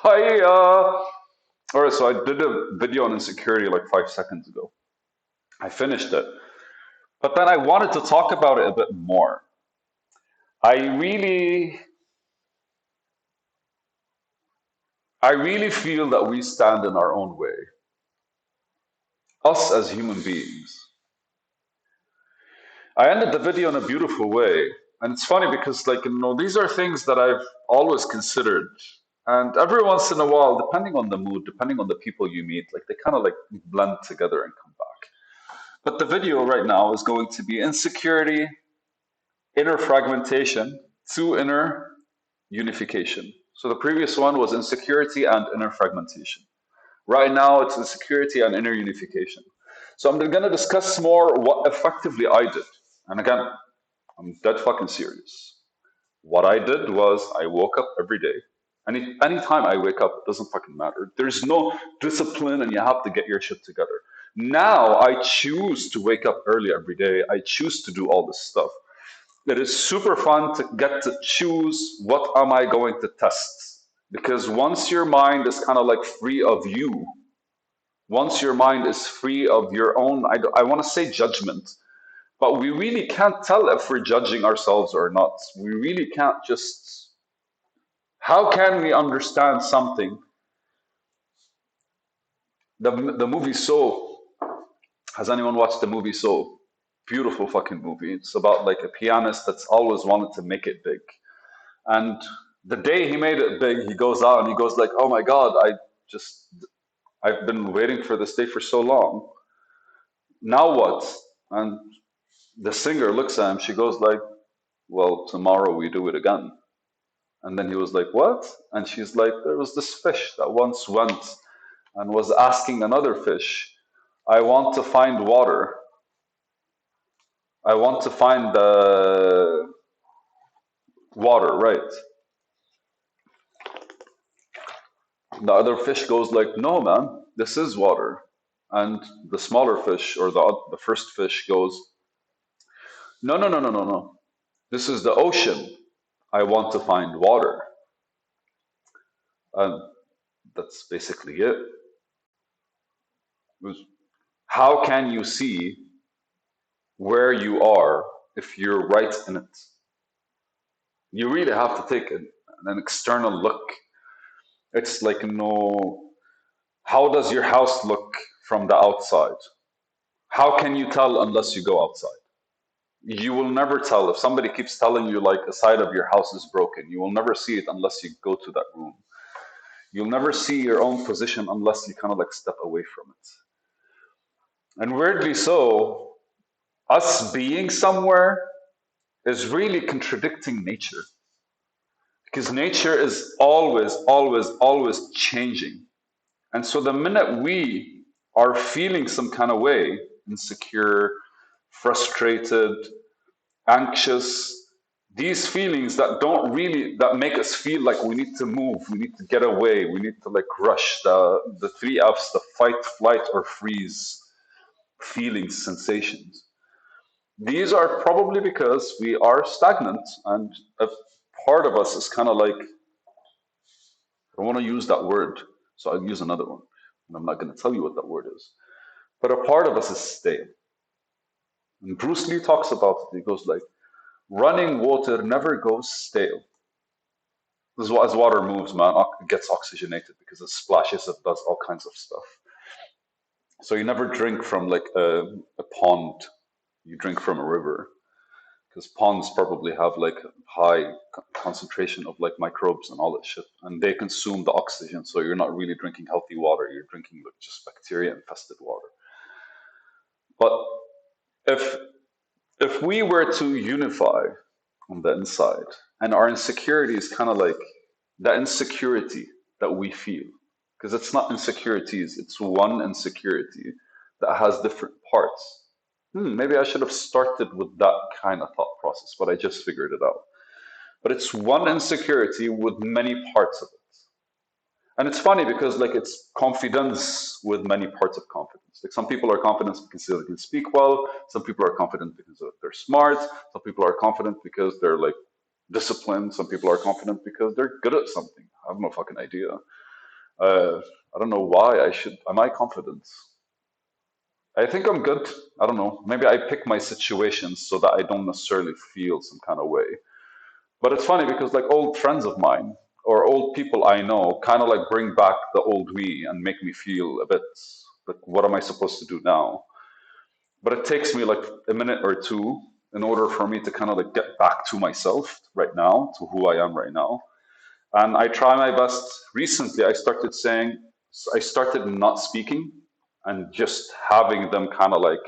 I all right, so I did a video on insecurity like 5 seconds ago. I finished it, but then I wanted to talk about it a bit more. I really, I really feel that we stand in our own way, us as human beings. I ended the video in a beautiful way, and it's funny because, these are things that I've always considered, and every once in a while, depending on the mood, depending on the people you meet, like they kind of like blend together and come back. But the video right now is going to be insecurity, inner fragmentation, to inner unification. So the previous one was insecurity and inner fragmentation. Right now, it's insecurity and inner unification. So I'm going to discuss more what effectively I did. And again, I'm dead fucking serious. What I did was I woke up every day. Anytime I wake up, it doesn't fucking matter. There's no discipline and you have to get your shit together. Now I choose to wake up early every day. I choose to do all this stuff. It is super fun to get to choose what am I going to test. Because once your mind is kind of like free of you, once your mind is free of your own, I want to say judgment, but we really can't tell if we're judging ourselves or not. We really can't just. How can we understand something? The movie Soul. Has anyone watched the movie Soul? Beautiful fucking movie. It's about like a pianist that's always wanted to make it big. And the day he made it big, he goes out and he goes like, "Oh my God, just I've been waiting for this day for so long. Now what?" And the singer looks at him. She goes like, "Well, tomorrow we do it again." And then he was like, "What?" And she's like, "There was this fish that once went and was asking another fish, 'I want to find water. I want to find the water,' right?" The other fish goes like, "No, man, this is water." And the smaller fish or the first fish goes, "No, no, no, no, no, no. This is the ocean. I want to find water." And that's basically it. How can you see where you are if you're right in it? You really have to take an external look. It's like, how does your house look from the outside? How can you tell unless you go outside? You will never tell. If somebody keeps telling you like a side of your house is broken, you will never see it unless you go to that room. You'll never see your own position unless you kind of like step away from it. And weirdly so, us being somewhere is really contradicting nature because nature is always, always, always changing. And so the minute we are feeling some kind of way, insecure, frustrated, anxious, these feelings that don't really that make us feel like we need to move, we need to get away, we need to like rush the three F's, the fight, flight, or freeze feelings, sensations. These are probably because we are stagnant, and a part of us is kind of like, I don't want to use that word, so I'll use another one. And I'm not going to tell you what that word is. But a part of us is stale. And Bruce Lee talks about it. He goes like, running water never goes stale. This is what, as water moves, man, it gets oxygenated because it splashes, it does all kinds of stuff. So you never drink from like a pond, you drink from a river. Because ponds probably have like high concentration of like microbes and all that shit, and they consume the oxygen. So you're not really drinking healthy water. You're drinking like just bacteria infested water. But if if we were to unify on the inside, and our insecurity is kind of like the insecurity that we feel, because it's not insecurities, it's one insecurity that has different parts. Maybe I should have started with that kind of thought process, but I just figured it out. But it's one insecurity with many parts of it. And it's funny because like it's confidence with many parts of confidence. Like some people are confident because they can speak well, some people are confident because they're smart, some people are confident because they're like disciplined, some people are confident because they're good at something. I have no fucking idea. I don't know why I should. Am I confident? I think I'm good. I don't know. Maybe I pick my situations so that I don't necessarily feel some kind of way. But it's funny because like old friends of mine or old people I know kind of like bring back the old me and make me feel a bit like, what am I supposed to do now? But it takes me like a minute or two in order for me to kind of like get back to myself right now, to who I am right now. And I try my best. Recently, I started not speaking and just having them kind of like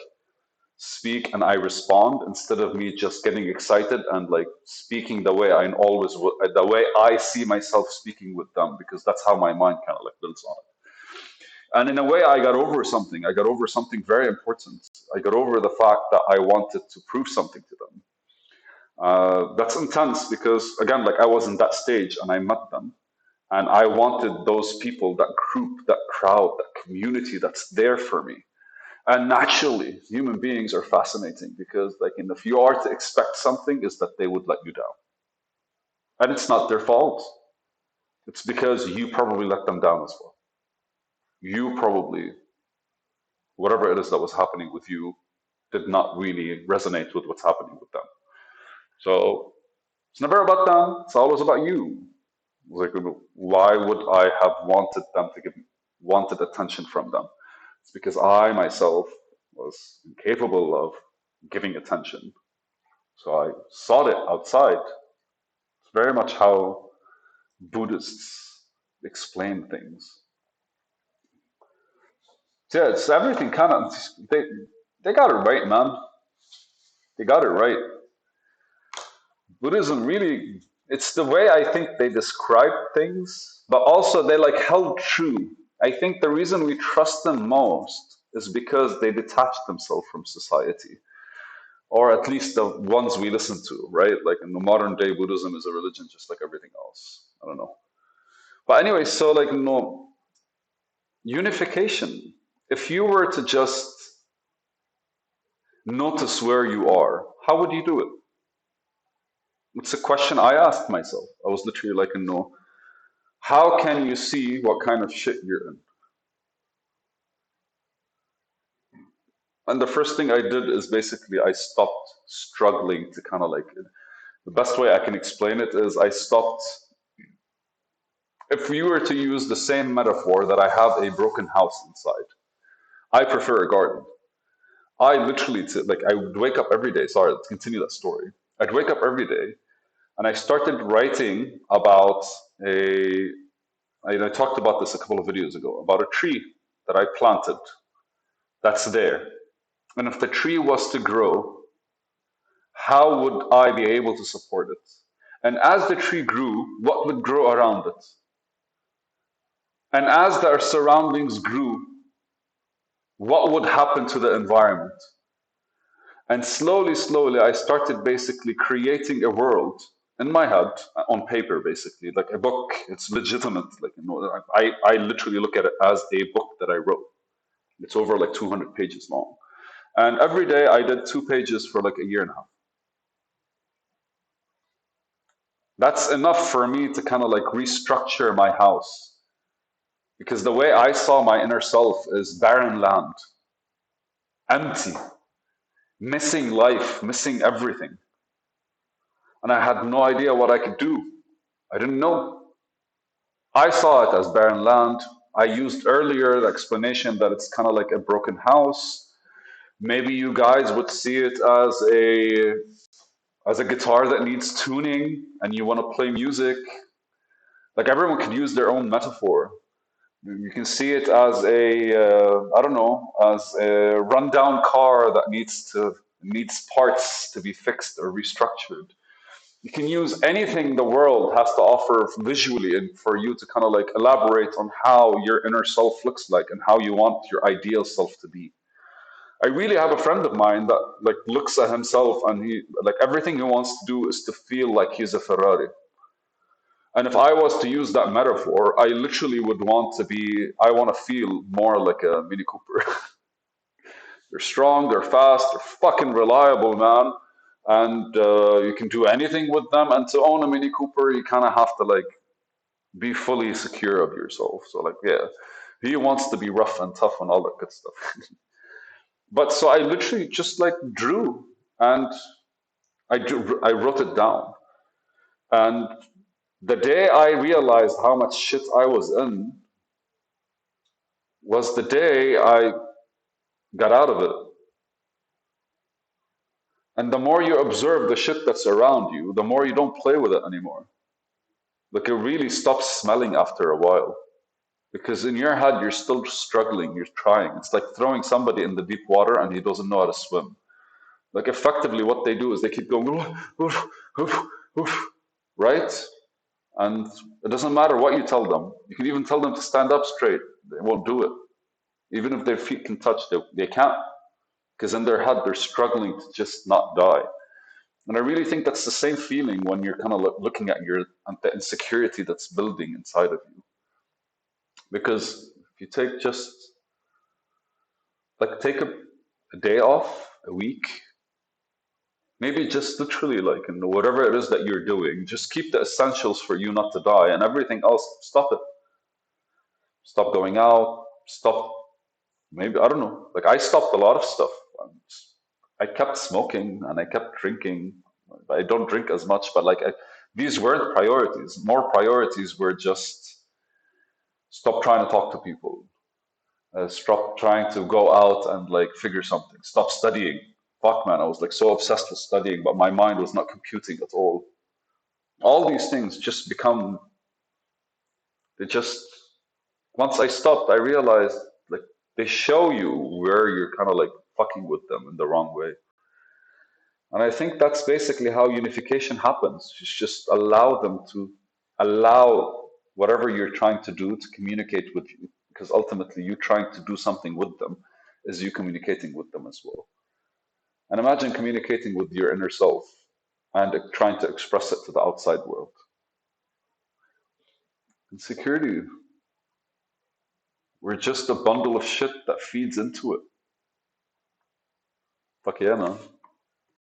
speak and I respond instead of me just getting excited and like speaking the way I always would, the way I see myself speaking with them, because that's how my mind kind of like builds on it. And in a way, I got over something. I got over something very important. I got over the fact that I wanted to prove something to them. That's intense because, again, like I was in that stage and I met them. And I wanted those people, that group, that crowd, that community that's there for me. And naturally, human beings are fascinating because, like, if you are to expect something, is that they would let you down. And it's not their fault. It's because you probably let them down as well. You probably, whatever it is that was happening with you, did not really resonate with what's happening with them. So it's never about them. It's always about you. Like, why would I have wanted them to give wanted attention from them? It's because I myself was incapable of giving attention. So I sought it outside. It's very much how Buddhists explain things. So yeah, it's everything kind of they got it right, man. They got it right. Buddhism really, it's the way I think they describe things, but also they like held true. I think the reason we trust them most is because they detach themselves from society, or at least the ones we listen to, right? Like in the modern day, Buddhism is a religion just like everything else. I don't know. But anyway, so like no unification. If you were to just notice where you are, how would you do it? It's a question I asked myself. I was literally like, no, how can you see what kind of shit you're in? And the first thing I did is basically I stopped struggling to kind of like, the best way I can explain it is I stopped. If we were to use the same metaphor that I have a broken house inside, I prefer a garden. I literally, like, I would wake up every day. Sorry, let's continue that story. I'd wake up every day and I started writing about a, I talked about this a couple of videos ago, about a tree that I planted that's there. And if the tree was to grow, how would I be able to support it? And as the tree grew, what would grow around it? And as their surroundings grew, what would happen to the environment? And slowly, slowly, I started basically creating a world in my head on paper, basically, like a book. It's legitimate. Like, I literally look at it as a book that I wrote. It's over like 200 pages long. And every day I did 2 pages for like a year and a half. That's enough for me to kind of like restructure my house. Because the way I saw my inner self is barren land, empty, missing life, missing everything. And I had no idea what I could do. I didn't know. I saw it as barren land. I used earlier the explanation that it's kind of like a broken house. Maybe you guys would see it as a guitar that needs tuning and you want to play music. Like everyone could use their own metaphor. You can see it as I don't know, as a rundown car that needs parts to be fixed or restructured. You can use anything the world has to offer visually, and for you to kind of like elaborate on how your inner self looks like and how you want your ideal self to be. I really have a friend of mine that like looks at himself and he like everything he wants to do is to feel like he's a Ferrari. And if I was to use that metaphor, I literally would I want to feel more like a Mini Cooper. They're strong, they're fast, they're fucking reliable, man. And you can do anything with them. And to own a Mini Cooper, you kind of have to like be fully secure of yourself. So like, yeah, he wants to be rough and tough and all that good stuff. But so I literally just like drew and I wrote it down. And the day I realized how much shit I was in was the day I got out of it. And the more you observe the shit that's around you, the more you don't play with it anymore. Like it really stops smelling after a while. Because in your head, you're still struggling, you're trying. It's like throwing somebody in the deep water and he doesn't know how to swim. Like effectively, what they do is they keep going, "Oof, oof, oof, oof," right? And it doesn't matter what you tell them. You can even tell them to stand up straight. They won't do it. Even if their feet can touch, they can't. Because in their head, they're struggling to just not die. And I really think that's the same feeling when you're kind of looking at the insecurity that's building inside of you. Because if you take just like take a day off, a week, maybe just literally like in whatever it is that you're doing, just keep the essentials for you not to die, and everything else, stop it. Stop going out. Stop. Maybe I don't know. Like I stopped a lot of stuff. I kept smoking and I kept drinking. I don't drink as much, but these weren't priorities. More priorities were just stop trying to talk to people. Stop trying to go out and like figure something. Stop studying. Fuck, man, I was like so obsessed with studying, but my mind was not computing at all. All these things just become, they just, once I stopped, I realized like they show you where you're kind of like fucking with them in the wrong way. And I think that's basically how unification happens. Just allow them to allow whatever you're trying to do to communicate with you, because ultimately you trying to do something with them is you communicating with them as well. And imagine communicating with your inner self and trying to express it to the outside world. Insecurity, we're just a bundle of shit that feeds into it. Fuck yeah, man.